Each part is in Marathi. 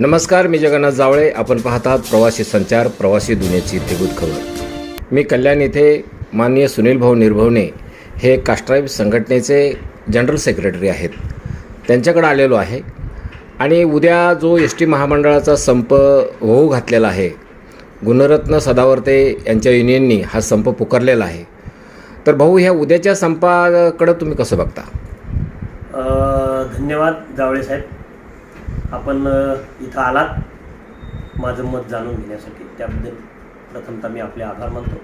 नमस्कार, मी जगन्नाथ जावळे. आपण पाहतात प्रवासी संचार, प्रवासी दुनियेची तेगूत खबर. मी कल्याण येथे माननीय सुनील भाऊ निर्भवणे हे कास्ट्राईब संघटनेचे जनरल सेक्रेटरी आहेत, त्यांच्याकडे आलेलो आहे. आणि उद्या जो एस टी महामंडळाचा संप होऊ घातलेला आहे, गुणरत्न सदावर्ते यांच्या युनियननी हा संप पुकारलेला आहे. तर भाऊ, ह्या उद्याच्या संपाकडे तुम्ही कसं बघता? धन्यवाद जावळे साहेब, आपण इथं आलात माझं मत जाणून घेण्यासाठी. त्याबद्दल प्रथमतः मी आपले आभार मानतो.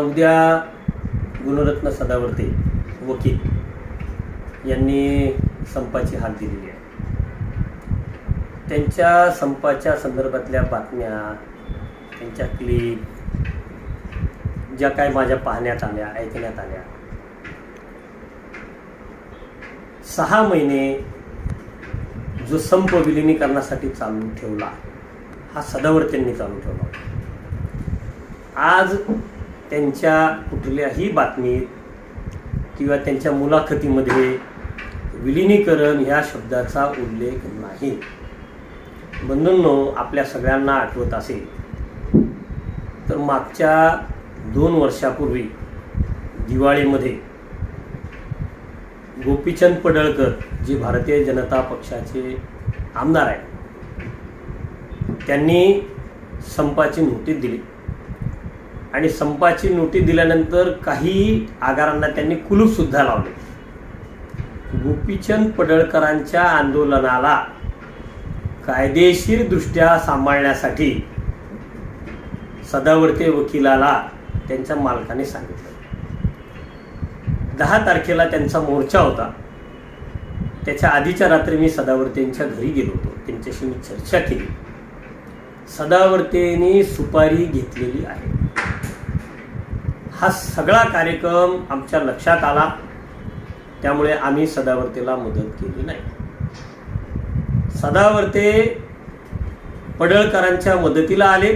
उद्या गुणरत्न सदावर्ते वकील यांनी संपाची हाक दिलेली आहे. त्यांच्या संपाच्या संदर्भातल्या बातम्या, त्यांच्या क्लिप ज्या काय माझ्या पाहण्यात आल्या, ऐकण्यात आल्या, 6 महिने जो संप विलिनीकरणासाठी चालू ठेवला, हा सदावर्तेंनी चालू ठेवला. आज त्यांच्या कुठल्याही बातमीत किंवा त्यांच्या मुलाखतीमध्ये विलिनीकरण ह्या शब्दाचा उल्लेख नाही. बंधूंनो, आपल्या सगळ्यांना आठवत असेल तर मागच्या 2 वर्षापूर्वी दिवाळीमध्ये गोपीचंद पडळकर, जे भारतीय जनता पक्षाचे आमदार आहेत, त्यांनी संपाची नोटीस दिली. आणि संपाची नोटीस दिल्यानंतर काही आगारांना त्यांनी कुलूपसुद्धा लावले. गोपीचंद पडळकरांच्या आंदोलनाला कायदेशीरदृष्ट्या सांभाळण्यासाठी सदावर्ते वकिलाला त्यांच्या मालकाने सांगितलं. 10 तारखेला त्यांचा मोर्चा होता. त्याच्या आधीच्या रात्री मी सदावर्तेंच्या घरी गेलो होतो, त्यांच्याशी मी चर्चा केली. सदावर्तेंनी सुपारी घेतलेली आहे. हा सगळा कार्यक्रम आमच्या लक्षात आला, त्यामुळे आम्ही सदावर्तेला मदत केली नाही. सदावर्ते पडळकरांच्या मदतीला आले.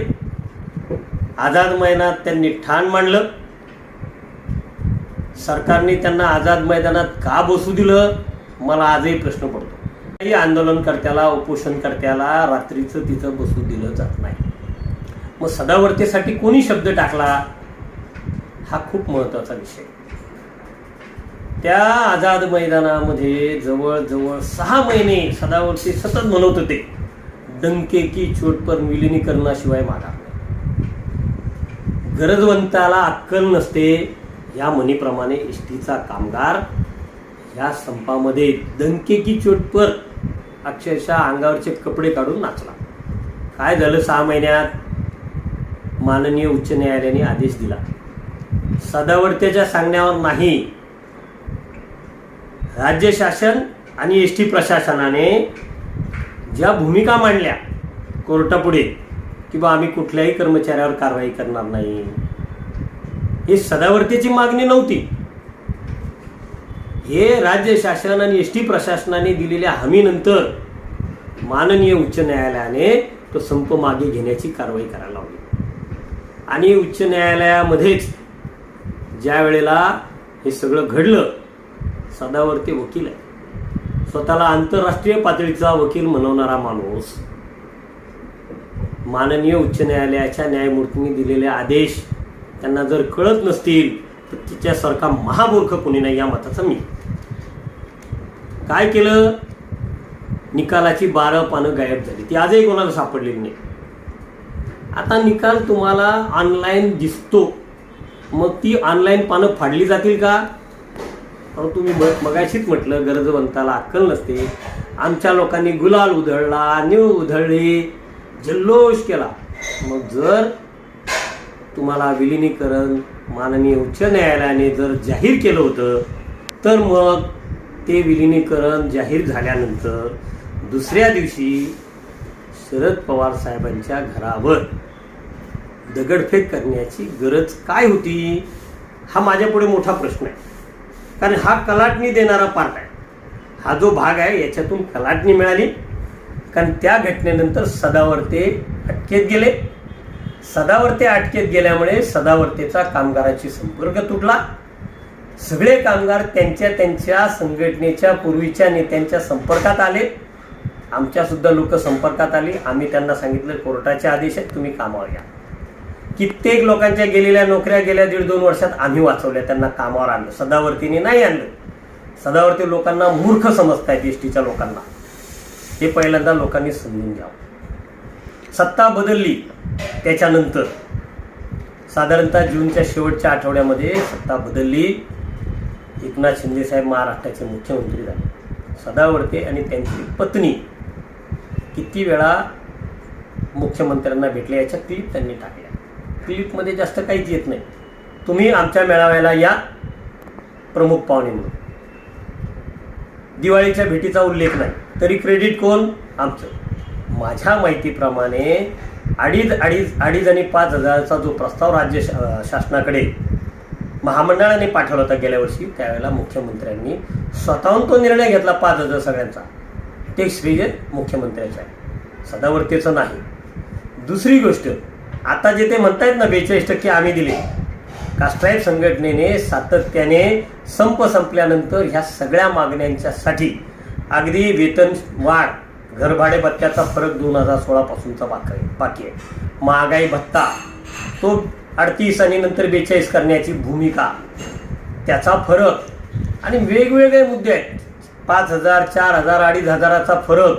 आझाद मैदानात त्यांनी ठाण मांडलं. सरकारने त्यांना आझाद मैदानात का बसू दिलं, मला आजही प्रश्न पडतो. काही आंदोलनकर्त्याला, उपोषणकर्त्याला रात्रीचं तिथं बसू दिलं जात नाही. मग सदावर्तेसाठी कोणी शब्द टाकला, हा खूप महत्त्वाचा विषय. त्या आझाद मैदानामध्ये जवळजवळ 6 महिने सदावर्ते सतत म्हणत होते, डंके की चोट पर विलिनीकरणाशिवाय माघार नाही. गरजवंताला अक्कल नसते, या म्हणीप्रमाणे एस टीचा कामगार ह्या संपामध्ये डंके की चोट पर अक्षरशः अंगावरचे कपडे काढून नाचला. काय झालं, 6 महिन्यात माननीय उच्च न्यायालयाने आदेश दिला. सदावर्तेच्या सांगण्यावर नाही, राज्य शासन आणि एस टी प्रशासनाने ज्या भूमिका मांडल्या कोर्टापुढे की बा आम्ही कुठल्याही कर्मचाऱ्यावर कारवाई करणार नाही, ही सदावर्तेची मागणी नव्हती. हे राज्य शासन आणि एस टी प्रशासनाने दिलेल्या हमीनंतर माननीय उच्च न्यायालयाने तो संप मागे घेण्याची कारवाई करायला लावली. आणि उच्च न्यायालयामध्येच ज्या वेळेला हे सगळं घडलं, सदावर्ते वकील आहे, स्वतःला आंतरराष्ट्रीय पातळीचा वकील म्हणवणारा माणूस, माननीय उच्च न्यायालयाच्या न्यायमूर्तींनी दिलेले आदेश त्यांना जर कळत नसतील तर तिच्यासारखा महामूर्ख कोणी नाही, या मताचा मी. काय केलं, निकालाची 12 पानं गायब झाली. ती आजही कोणाला सापडलेली नाही. आता निकाल तुम्हाला ऑनलाईन दिसतो, मग ती ऑनलाईन पानं फाडली जातील का? तुम्ही मगाशीच म्हटलं, गरजवंताला अक्कल नसते. आमच्या लोकांनी गुलाल उधळला, न्यू उधळली, जल्लोष केला. मग जर तुम्हाला विलिनीकरण माननीय उच्च न्यायालयाने जर जाहीर केलं होतं, तर मग ते विलिनीकरण जाहीर झाल्यानंतर दुसऱ्या दिवशी शरद पवार साहेबांच्या घरावर दगडफेक करण्याची गरज काय होती, हा माझ्यापुढे मोठा प्रश्न आहे. कारण हा कलाटणी देणारा पार्ट आहे. हा जो भाग आहे याच्यातून कलाटणी मिळाली. कारण त्या घटनेनंतर सदावर्ते अटकेत गेले. सदावर्ते अटकेत गेल्यामुळे सदावर्तेचा कामगारांशी संपर्क तुटला. सगळे कामगार त्यांच्या त्यांच्या संघटनेच्या पूर्वीच्या नेत्यांच्या संपर्कात आले. आमच्यासुद्धा लोक संपर्कात आली. आम्ही त्यांना सांगितलं कोर्टाचे आदेश आहेत, तुम्ही कामावर या. कित्येक लोकांच्या गेलेल्या नोकऱ्या गेल्या 1.5-2 वर्षात आम्ही वाचवल्या, त्यांना कामावर आणलं. सदावर्तीने नाही आणलं. सदावर्ती लोकांना मूर्ख समजतायत, एसटीच्या लोकांना. हे पहिल्यांदा लोकांनी समजून घ्यावं. सत्ता बदलली त्याच्यानंतर साधारणतः जूनच्या शेवटच्या आठवड्यामध्ये सत्ता बदलली. एकनाथ शिंदे साहेब महाराष्ट्राचे मुख्यमंत्री झाले. सदावर्ते आणि त्यांची पत्नी किती वेळा मुख्यमंत्र्यांना भेटले याच्या क्लिप त्यांनी टाकल्या. क्लिपमध्ये जास्त काहीच येत नाही. तुम्ही आमच्या मेळाव्याला या प्रमुख पाहुणे म्हणून. दिवाळीच्या भेटीचा उल्लेख नाही, तरी क्रेडिट कोण? आमचं. माझ्या माहितीप्रमाणे अडीच आणि 5,000चा जो प्रस्ताव राज्य शासनाकडे महामंडळाने पाठवला होता गेल्या वर्षी, त्यावेळेला मुख्यमंत्र्यांनी स्वतःहून तो निर्णय घेतला 5,000 सगळ्यांचा. ते श्रेय मुख्यमंत्र्याचं आहे, सदावर्तेचं नाही. दुसरी गोष्ट, आता जे ते म्हणतायत ना 42% आम्ही दिले, कास्ट्राईब संघटनेने सातत्याने संप संपल्यानंतर ह्या सगळ्या मागण्यांच्यासाठी अगदी वेतन वाढ, घरभाडे भत्त्याचा फरक 2016 पासूनचा बाकी आहे, महागाई भत्ता तो 38 आणि नंतर 42 करण्याची भूमिका, त्याचा फरक आणि वेगवेगळे मुद्दे आहेत. 5,000, 4,000, 2,500चा फरक,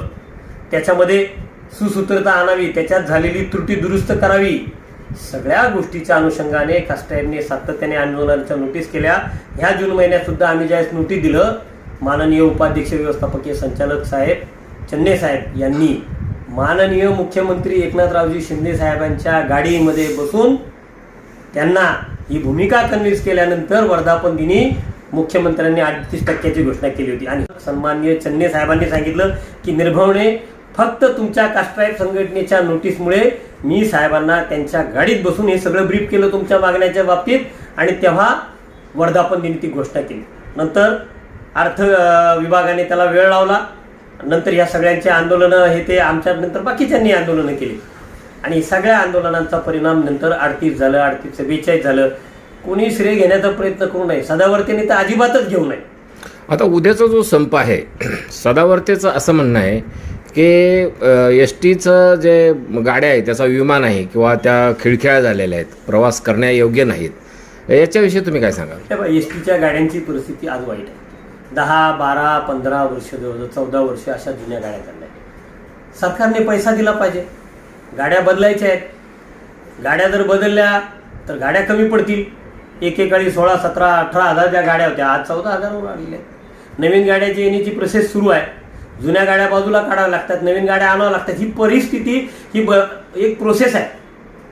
त्याच्यामध्ये सुसूत्रता आणावी, त्याच्यात झालेली त्रुटी दुरुस्त करावी. सगळ्या गोष्टीच्या अनुषंगाने कास्ट्राईबने सातत्याने आंदोलनाच्या नोटीस केल्या. ह्या जून महिन्यात सुद्धा आम्ही ज्यावेळेस नोटीस दिलं, माननीय उपाध्यक्ष व्यवस्थापकीय संचालक साहेब चन्ने साहेब यांनी माननीय मुख्यमंत्री एकनाथरावजी शिंदे साहेबांच्या गाडीमध्ये बसून त्यांना ही भूमिका कन्व्हिन्स केल्यानंतर वर्धापन दिनी मुख्यमंत्र्यांनी 38% घोषणा केली होती. आणि सन्माननीय चन्ने साहेबांनी सांगितलं की निर्भवने फक्त तुमच्या कास्ट्राईब संघटनेच्या नोटीसमुळे मी साहेबांना त्यांच्या गाडीत बसून हे सगळं ब्रीफ केलं तुमच्या मागण्याच्या बाबतीत, आणि तेव्हा वर्धापन दिनी ती घोषणा केली. नंतर अर्थ विभागाने त्याला वेळ लावला. नंतर ह्या सगळ्यांचे आंदोलनं हे ते आमच्या नंतर बाकीच्यांनी आंदोलनं केली, आणि सगळ्या आंदोलनांचा परिणाम नंतर 38 झालं, 38 42 झालं. कोणी श्रेय घेण्याचा प्रयत्न करू नये, सदावर्तेने तर अजिबातच घेऊ नये. आता उद्याचा जो संप आहे, सदावर्तेचं असं म्हणणं आहे की एस टीचं जे गाड्या आहेत त्याचा विमा नाही किंवा त्या खिळखिळ्या झालेल्या आहेत, प्रवास करण्यायोग्य नाहीत. याच्याविषयी तुम्ही काय सांगाल? एस टीच्या गाड्यांची परिस्थिती आज वाईट आहे. 10, 12, 15 वर्ष, 14 वर्ष अशा जुन्या गाड्या चालल्या. सरकारने पैसा दिला पाहिजे. गाड्या बदलायच्या आहेत. गाड्या जर बदलल्या तर गाड्या कमी पडतील. एकेकाळी 16, 17, 18,000 ज्या गाड्या होत्या आज 14,000वर आलेल्या आहेत. नवीन गाड्याची येण्याची प्रोसेस सुरू आहे. जुन्या गाड्या बाजूला काढाव्या लागतात, नवीन गाड्या आणाव्या लागतात. ही परिस्थिती ही एक प्रोसेस आहे,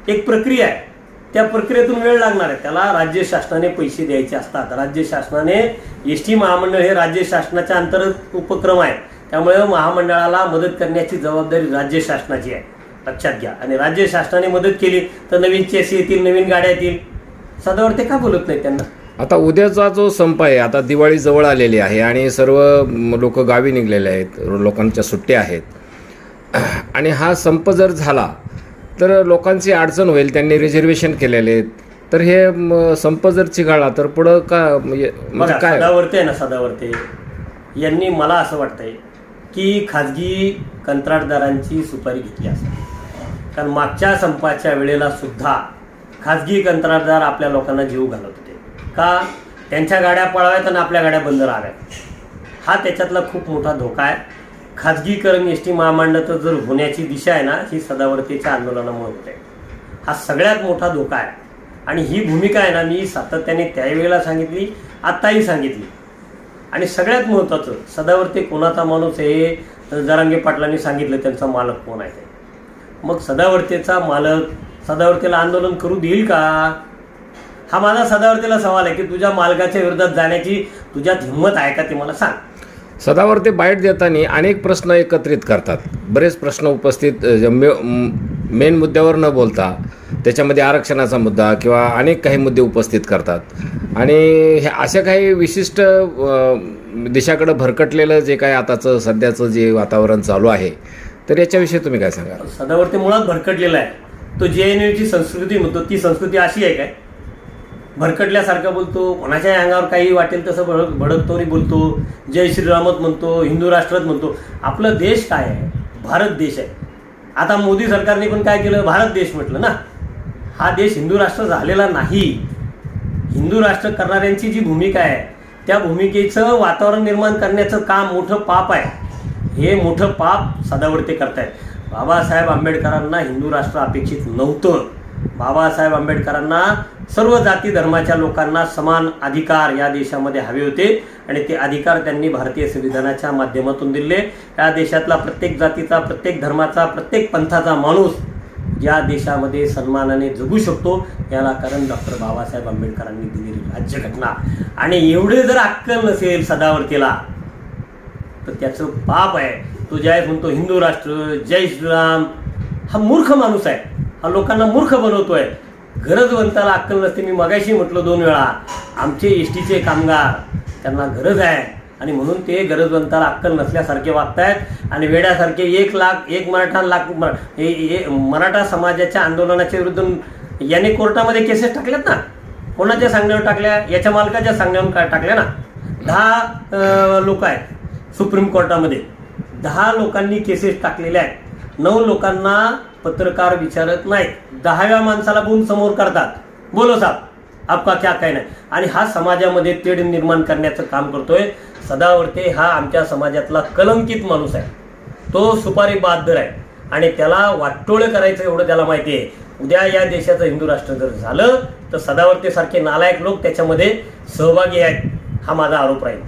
एक प्रक्रिया आहे. त्या प्रक्रियेतून वेळ लागणार आहे. त्याला राज्य शासनाने पैसे द्यायचे असतात. राज्य शासनाने एस टी महामंडळ हे राज्य शासनाच्या अंतर्गत उपक्रम आहे, त्यामुळे महामंडळाला मदत करण्याची जबाबदारी राज्य शासनाची आहे, लक्षात घ्या. आणि राज्य शासनाने मदत केली तर नवीन चेस येतील, नवीन गाड्या येतील. सदावर्ते का बोलत नाही त्यांना? आता उद्याचा जो संप आहे, आता दिवाळी जवळ आलेली आहे आणि सर्व लोक गावी निघलेले आहेत, लोकांच्या सुट्ट्या आहेत, आणि हा संप जर झाला तर लोकांची अडचण होईल. त्यांनी रिझर्वेशन केलेले आहेत, तर हे संप जर चिघाळला तर पुढं का म्हणजे काय? सदावर्ते आहे ना, सदावर्ते यांनी मला असं वाटतंय की खाजगी कंत्राटदारांची सुपारी घेतली असेल. कारण मागच्या संपाच्या वेळेला सुद्धा खाजगी कंत्राटदार आपल्या लोकांना जीव घालत होते. का? त्यांच्या गाड्या पळाव्यात आणि आपल्या गाड्या बंद राहाव्यात. हा त्याच्यातला खूप मोठा धोका आहे. खाजगीकरण एस टी महामंडळाचं जर होण्याची दिशा आहे ना, ही सदावर्तेच्या आंदोलनामुळे होते. हा सगळ्यात मोठा धोका आहे. आणि ही भूमिका आहे ना, मी सातत्याने त्यावेळेला सांगितली, आत्ताही सांगितली. आणि सगळ्यात महत्त्वाचं, सदावर्ते कोणाचा माणूस हे जरांगे पाटलांनी सांगितलं, त्यांचा मालक कोण आहे. मग सदावर्तेचा मालक सदावर्तेला आंदोलन करू देईल का? हा माझा सदावर्तेला सवाल आहे की तुझ्या मालकाच्या विरोधात जाण्याची तुझ्यात हिंमत आहे का, ते मला सांग. सदावर्ते बाईट देताना अनेक प्रश्न एकत्रित करतात. बरेच प्रश्न उपस्थित मेन मुद्द्यावर न बोलता त्याच्यामध्ये आरक्षणाचा मुद्दा किंवा अनेक काही मुद्दे उपस्थित करतात. आणि हे अशा काही विशिष्ट दिशाकडे भरकटलेलं जे काय आताचं सध्याचं जे वातावरण चालू आहे, तर याच्याविषयी तुम्ही काय सांगाल? सदावर्ते मुळात भरकटलेला आहे. तो JNUची संस्कृती म्हणतो, ती संस्कृती अशी आहे काय? भरकटल्यासारखं बोलतो, कोणाच्या अंगावर काही वाटेल तसं भडकतोरी बोलतो, जय श्रीरामत म्हणतो, हिंदू राष्ट्रच म्हणतो. आपलं देश काय आहे? भारत देश आहे. आता मोदी सरकारने पण काय केलं? भारत देश म्हटलं ना. हा देश हिंदू राष्ट्र झालेला नाही. हिंदू राष्ट्र करणाऱ्यांची जी भूमिका आहे त्या भूमिकेचं वातावरण निर्माण करण्याचं काम मोठं पाप आहे. हे मोठं पाप सदावर्ते करतायत. बाबासाहेब आंबेडकरांना हिंदू राष्ट्र अपेक्षित नव्हतं. बाबासाहेब आंबेडकरांना सर्व जाती धर्माच्या लोकांना समान अधिकार या देशामध्ये हवे होते आणि ते अधिकार त्यांनी भारतीय संविधानाच्या माध्यमातून दिले. या देशातला प्रत्येक जातीचा, प्रत्येक धर्माचा, प्रत्येक पंथाचा माणूस या देशामध्ये सन्मानाने जगू शकतो. याला कारण डॉक्टर बाबासाहेब आंबेडकरांनी दिलेली राज्यघटना. आणि एवढे जर अक्कल नसेल सदावर्तीला तर त्याचं पाप आहे. तो ज्यावेळेस म्हणतो हिंदू राष्ट्र, जय श्रीराम, हा मूर्ख माणूस आहे. हा लोकांना मूर्ख बनवतोय. गरजवंताला अक्कल नसते. मी मगाशी म्हटलं 2 वेळा, आमचे एसटीचे कामगार, त्यांना गरज आहे आणि म्हणून ते गरजवंताला अक्कल नसल्यासारखे वागतायत आणि वेड्यासारखे 1 लाख 1 मराठा लाख मराठा समाजाच्या आंदोलनाच्या विरुद्ध याने कोर्टामध्ये केसेस टाकल्यात ना. कोणाच्या सांगण्यावर टाकल्या? याच्या मालकाच्या सांगण्यावर टाकल्या ना. 10 लोक आहेत सुप्रीम कोर्टामध्ये. 10 लोकांनी केसेस टाकलेल्या आहेत. 9 लोकांना पत्रकार विचारत नाहीत. 10व्या माणसाला बोलून समोर करतात, बोलो साहेब आपका क्या काय नाही. आणि हा समाजामध्ये तेढ निर्माण करण्याचं काम करतोय. सदावर्ते हा आमच्या समाजातला कलंकित माणूस आहे. तो सुपारी बहादर आहे आणि त्याला वाटोळे करायचं एवढं त्याला माहिती आहे. उद्या या देशाचं हिंदू राष्ट्र जर झालं तर सदावर्ते सारखे नालायक लोक त्याच्यामध्ये सहभागी आहेत. हा माझा आरोप राहील.